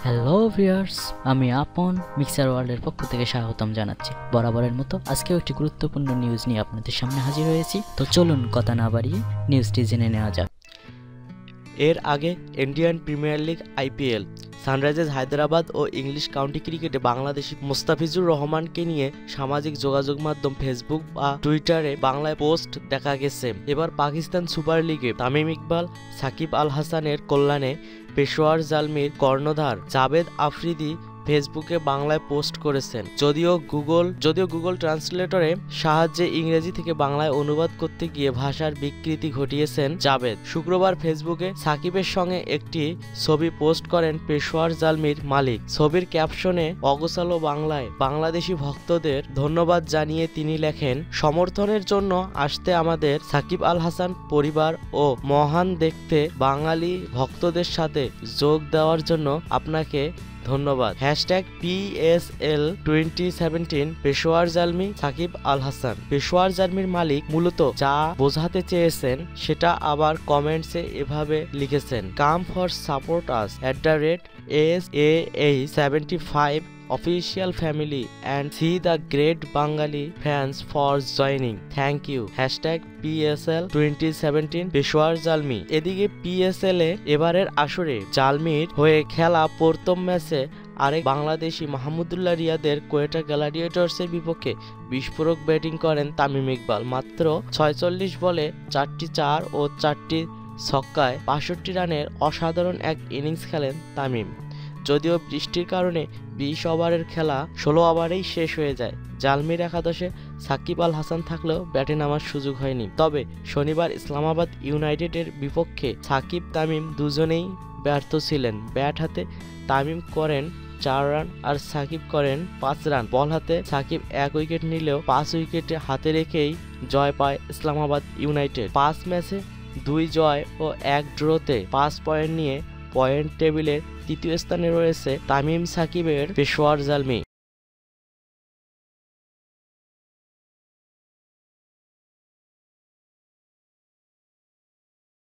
Hello viewers, আমি আপন mixer ওয়ার্ল্ডের পক্ষ থেকে স্বাগতম জানাচ্ছি। বরাবরের মতো আজকেও একটি গুরুত্বপূর্ণ নিউজ নিয়ে আপনাদের সামনে হাজির হয়েছি। তো চলুন কথা না বাড়িয়ে নিউজটি জেনে নেওয়া যাক। এর আগে Indian Premier League IPL, Sunrisers Hyderabad ও ইংলিশ কাউন্টি ক্রিকেটে বাংলাদেশি মুস্তাফিজুর রহমানকে নিয়ে সামাজিক যোগাযোগ মাধ্যম ফেসবুক বা টুইটারে বাংলায় পোস্ট দেখা গেছে। এবার পাকিস্তান সুপার লিগে তামিম ইকবাল, সাকিব আল হাসানের কল্যাণে পেশোয়ার জালমির কর্ণধার জাভেদ আফ্রিদি ফেসবুকে বাংলায় পোস্ট করেছেন। যদিও গুগল ট্রান্সলেটরে সাহায্যে ইংরেজি থেকে বাংলায় অনুবাদ করতে গিয়ে ভাষার বিকৃতি ঘটিয়েছেন জাভেদ। শুক্রবার ফেসবুকে সাকিবের সঙ্গে একটি ছবি পোস্ট করেন পেশোয়ার জালমির মালিক। ছবির ক্যাপশনে অগোছালো বাংলায় বাংলাদেশি ভক্তদের ধন্যবাদ জানিয়ে তিনি লেখেন, সমর্থনের জন্য আসতে আমাদের সাকিব আল হাসান পরিবার ও মহান দেখতে বাঙালি ভক্তদের সাথে যোগ দেওয়ার জন্য আপনাকে ধন্যবাদ। #PSL 2017 পেশোয়ার জালমি সাকিব আল হাসান। পেশোয়ার জালমির মালিক মূলত যা বোঝাতে চেয়েছেন সেটা আবার কমেন্টসে এভাবে লিখেছেন, come for support us @SAA75 official family and see the great Bengali fans for joining. Thank you. #PSL 2017 Peshawar Zalmi. এদিকে PSL এ এবারের আসরে জালমির হয়ে খেলা প্রথম ম্যাচে আরেক বাংলাদেশি মাহমুদুল্লাহ রিয়াদের কোয়েটা গ্ল্যাডিয়েটর্সের বিপক্ষে বিস্ফোরক ব্যাটিং করেন তামিম ইকবাল। মাত্র 46 বলে 4টি 4 ও 4টি ছক্কায় 65 রানের অসাধারণ এক ইনিংস খেলেন তামিম। যদিও বৃষ্টির কারণে 20 ওভারের খেলা 16 ওভারেই শেষ হয়ে যায়। জালমির একাদশে সাকিব আল হাসান থাকলেও ব্যাটে নামার সুযোগ হয়নি। তবে শনিবার ইসলামাবাদ ইউনাইটেডের বিপক্ষে সাকিব তামিম দুজনেই ব্যর্থ ছিলেন। ব্যাট হাতে তামিম করেন 4 রান আর সাকিব করেন 5 রান। বল হাতে সাকিব 1 উইকেট নিলেও 5 উইকেট হাতে রেখেই জয় পায় ইসলামাবাদ ইউনাইটেড। 5 ম্যাচে 2 জয় ও 1 ড্রতে 5 পয়েন্ট নিয়ে পয়েন্ট টেবিলের তৃতীয় স্থানে রয়েছে তামিম সাকিবের পেশোয়ার জালমি।